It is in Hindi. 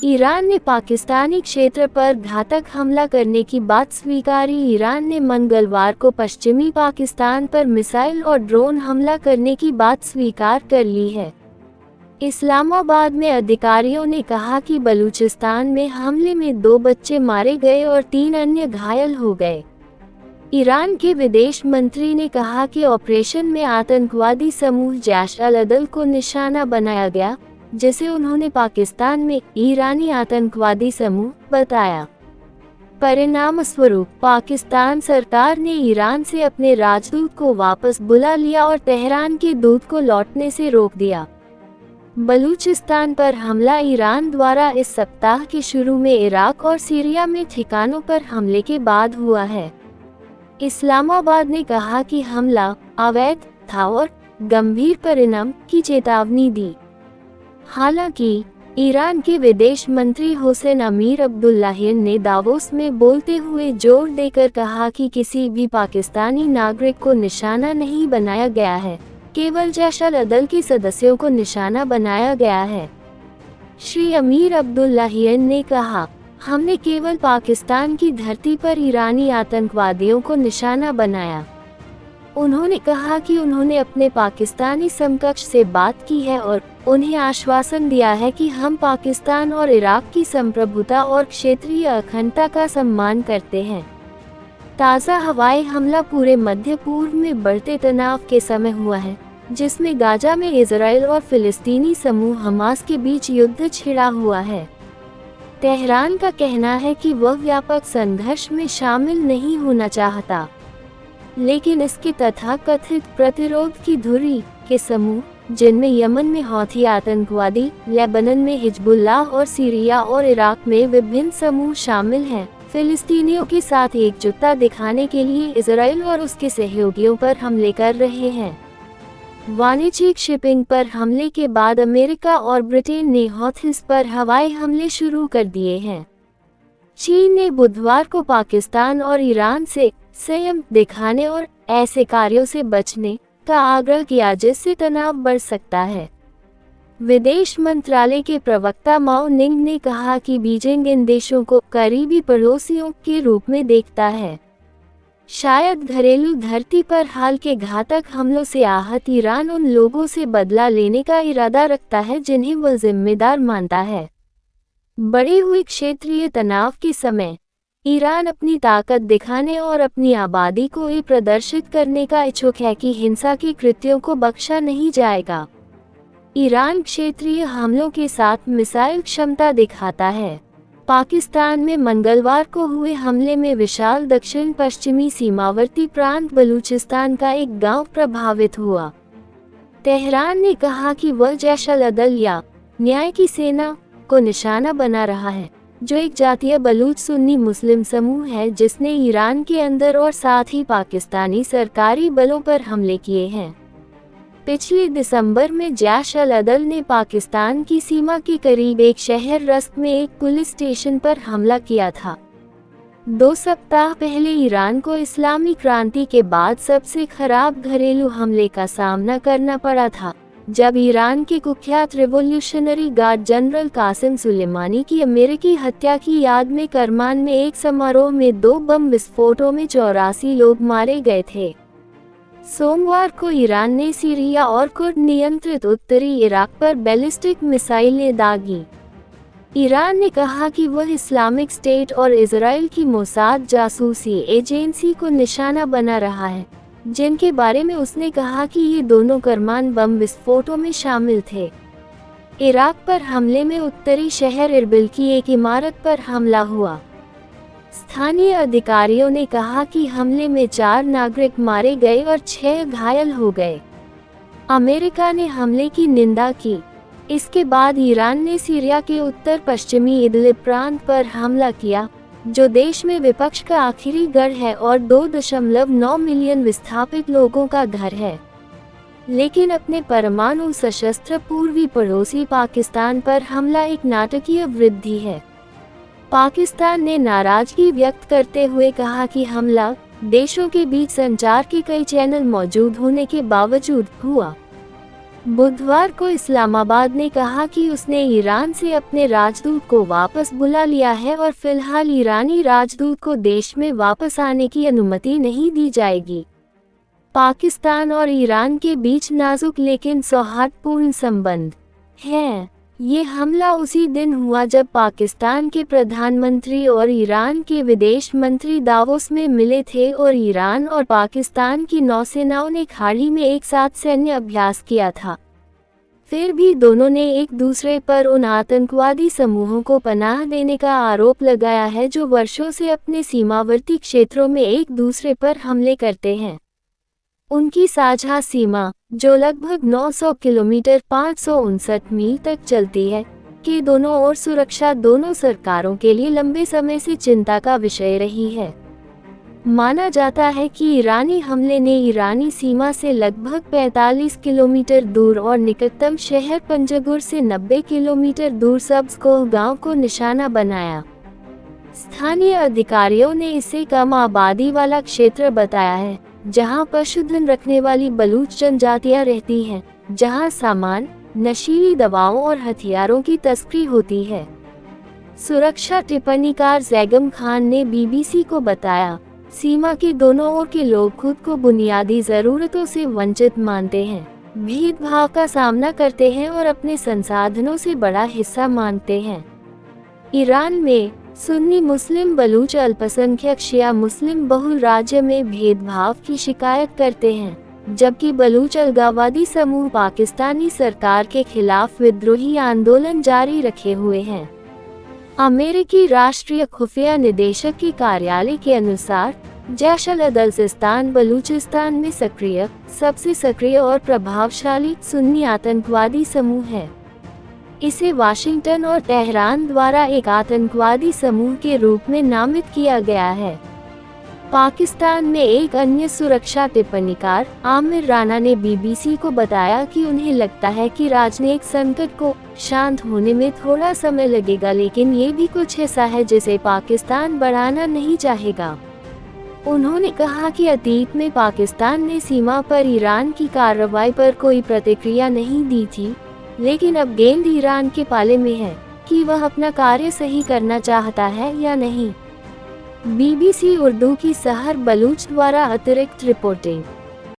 ईरान ने पाकिस्तानी क्षेत्र पर घातक हमला करने की बात स्वीकारी। ईरान ने मंगलवार को पश्चिमी पाकिस्तान पर मिसाइल और ड्रोन हमला करने की बात स्वीकार कर ली है। इस्लामाबाद में अधिकारियों ने कहा कि बलूचिस्तान में हमले में 2 बच्चे मारे गए और 3 अन्य घायल हो गए। ईरान के विदेश मंत्री ने कहा कि ऑपरेशन में आतंकवादी समूह जैश-अल-अदल को निशाना बनाया गया, जिसे उन्होंने पाकिस्तान में ईरानी आतंकवादी समूह बताया। परिणाम स्वरूप पाकिस्तान सरकार ने ईरान से अपने राजदूत को वापस बुला लिया और तेहरान के दूत को लौटने से रोक दिया। बलूचिस्तान पर हमला ईरान द्वारा इस सप्ताह के शुरू में इराक और सीरिया में ठिकानों पर हमले के बाद हुआ है। इस्लामाबाद ने कहा कि हमला अवैध था और गंभीर परिणाम की चेतावनी दी। हालांकि ईरान के विदेश मंत्री हुसैन अमीर अब्दुल्लाहियन ने दावोस में बोलते हुए जोर देकर कहा कि किसी भी पाकिस्तानी नागरिक को निशाना नहीं बनाया गया है, केवल जैश-अल-अदल के सदस्यों को निशाना बनाया गया है। श्री अमीर अब्दुल्लाहियन ने कहा, हमने केवल पाकिस्तान की धरती पर ईरानी आतंकवादियों को निशाना बनाया। उन्होंने कहा कि उन्होंने अपने पाकिस्तानी समकक्ष से बात की है और उन्हें आश्वासन दिया है कि हम पाकिस्तान और इराक की संप्रभुता और क्षेत्रीय अखंडता का सम्मान करते हैं। ताज़ा हवाई हमला पूरे मध्य पूर्व में बढ़ते तनाव के समय हुआ है, जिसमें गाजा में इजराइल और फिलिस्तीनी समूह हमास के बीच युद्ध छिड़ा हुआ है। तेहरान का कहना है कि वह व्यापक संघर्ष में शामिल नहीं होना चाहता, लेकिन इसके तथाकथित प्रतिरोध की धुरी के समूह, जिनमें यमन में हौथी आतंकवादी, लेबनान में हिजबुल्लाह और सीरिया और इराक में विभिन्न समूह शामिल हैं, फिलिस्तीनियों के साथ एकजुटता दिखाने के लिए इजराइल और उसके सहयोगियों पर हमले कर रहे हैं। वाणिज्यिक शिपिंग पर हमले के बाद अमेरिका और ब्रिटेन ने हौथीज पर हवाई हमले शुरू कर दिए हैं। चीन ने बुधवार को पाकिस्तान और ईरान से संयम दिखाने और ऐसे कार्यों से बचने का आग्रह किया जिससे तनाव बढ़ सकता है। विदेश मंत्रालय के प्रवक्ता माओ निंग ने कहा कि बीजिंग इन देशों को करीबी पड़ोसियों के रूप में देखता है। शायद घरेलू धरती पर हाल के घातक हमलों से आहत ईरान उन लोगों से बदला लेने का इरादा रखता है जिन्हें वह जिम्मेदार मानता है। बढ़े हुए क्षेत्रीय तनाव के समय ईरान अपनी ताकत दिखाने और अपनी आबादी को ये प्रदर्शित करने का इच्छुक है कि हिंसा के कृत्यों को बख्शा नहीं जाएगा। ईरान क्षेत्रीय हमलों के साथ मिसाइल क्षमता दिखाता है। पाकिस्तान में मंगलवार को हुए हमले में विशाल दक्षिण पश्चिमी सीमावर्ती प्रांत बलूचिस्तान का एक गांव प्रभावित हुआ। तेहरान ने कहा कि वह जैश-अल-अदल या न्याय की सेना को निशाना बना रहा है, जो एक जातीय बलूच सुन्नी मुस्लिम समूह है जिसने ईरान के अंदर और साथ ही पाकिस्तानी सरकारी बलों पर हमले किए हैं। पिछले दिसंबर में जैश-अल-अदल ने पाकिस्तान की सीमा के करीब एक शहर रस्क में एक पुलिस स्टेशन पर हमला किया था। 2 सप्ताह पहले ईरान को इस्लामी क्रांति के बाद सबसे खराब घरेलू हमले का सामना करना पड़ा था, जब ईरान के कुख्यात revolutionary guard general Qasem Soleimani की अमेरिकी हत्या की याद में करमान में एक समारोह में 2 बम विस्फोटों में 84 लोग मारे गए थे। सोमवार को ईरान ने सीरिया और कुर्द नियंत्रित उत्तरी इराक पर बैलिस्टिक मिसाइलें दागी। ईरान ने कहा कि वह इस्लामिक स्टेट और इजराइल की मोसाद जासूसी एजेंसी को निशाना बना रहा है, जिनके बारे में उसने कहा कि ये दोनों करमान बम विस्फोटों में शामिल थे। इराक पर हमले में उत्तरी शहर इरबिल की एक इमारत पर हमला हुआ। स्थानीय अधिकारियों ने कहा कि हमले में 4 नागरिक मारे गए और 6 घायल हो गए। अमेरिका ने हमले की निंदा की। इसके बाद ईरान ने सीरिया के उत्तर पश्चिमी इदलिब प्रांत पर हमला किया, जो देश में विपक्ष का आखिरी गढ़ है और 2.9 मिलियन विस्थापित लोगों का घर है। लेकिन अपने परमाणु सशस्त्र पूर्वी पड़ोसी पाकिस्तान पर हमला एक नाटकीय वृद्धि है। पाकिस्तान ने नाराजगी व्यक्त करते हुए कहा कि हमला देशों के बीच संचार के कई चैनल मौजूद होने के बावजूद हुआ। बुधवार को इस्लामाबाद ने कहा कि उसने ईरान से अपने राजदूत को वापस बुला लिया है और फिलहाल ईरानी राजदूत को देश में वापस आने की अनुमति नहीं दी जाएगी। पाकिस्तान और ईरान के बीच नाजुक लेकिन सौहार्दपूर्ण संबंध हैं। ये हमला उसी दिन हुआ जब पाकिस्तान के प्रधानमंत्री और ईरान के विदेश मंत्री दावोस में मिले थे और ईरान और पाकिस्तान की नौसेनाओं ने खाड़ी में एक साथ सैन्य अभ्यास किया था। फिर भी दोनों ने एक दूसरे पर उन आतंकवादी समूहों को पनाह देने का आरोप लगाया है जो वर्षों से अपने सीमावर्ती क्षेत्रों में एक दूसरे पर हमले करते हैं। उनकी साझा सीमा, जो लगभग 900 किलोमीटर 559 मील तक चलती है, के दोनों ओर सुरक्षा दोनों सरकारों के लिए लंबे समय से चिंता का विषय रही है। माना जाता है कि ईरानी हमले ने ईरानी सीमा से लगभग 45 किलोमीटर दूर और निकटतम शहर पंजगुर से 90 किलोमीटर दूर सब्ज़कोह गांव को निशाना बनाया। स्थानीय अधिकारियों ने इसे कम आबादी वाला क्षेत्र बताया है, जहां पशुधन रखने वाली बलूच जनजातियां रहती हैं, जहां सामान, नशीली दवाओं और हथियारों की तस्करी होती है। सुरक्षा टिप्पणीकार जैगम खान ने बीबीसी को बताया, सीमा के दोनों ओर के लोग खुद को बुनियादी ज़रूरतों से वंचित मानते हैं, भेदभाव का सामना करते हैं और अपने संसाधनों से बड़ा हिस्सा मांगते हैं। ईरान में सुन्नी मुस्लिम बलूच अल्पसंख्यक शिया मुस्लिम बहुल राज्य में भेदभाव की शिकायत करते हैं, जबकि बलूच अलगाववादी समूह पाकिस्तानी सरकार के खिलाफ विद्रोही आंदोलन जारी रखे हुए हैं। अमेरिकी राष्ट्रीय खुफिया निदेशक के कार्यालय के अनुसार जैश-अल-अदल-सिस्तान बलूचिस्तान में सबसे सक्रिय और प्रभावशाली सुन्नी आतंकवादी समूह है। इसे वाशिंगटन और तेहरान द्वारा एक आतंकवादी समूह के रूप में नामित किया गया है। पाकिस्तान में एक अन्य सुरक्षा टिप्पणीकार आमिर राना ने बीबीसी को बताया कि उन्हें लगता है कि राजनयिक संकट को शांत होने में थोड़ा समय लगेगा, लेकिन ये भी कुछ ऐसा है जिसे पाकिस्तान बढ़ाना नहीं चाहेगा। उन्होंने कहा कि अतीत में पाकिस्तान ने सीमा पर ईरान की कार्रवाई पर कोई प्रतिक्रिया नहीं दी थी, लेकिन अब गेंद ईरान के पाले में है कि वह अपना कार्य सही करना चाहता है या नहीं। बीबीसी उर्दू की सहर बलूच द्वारा अतिरिक्त रिपोर्टिंग।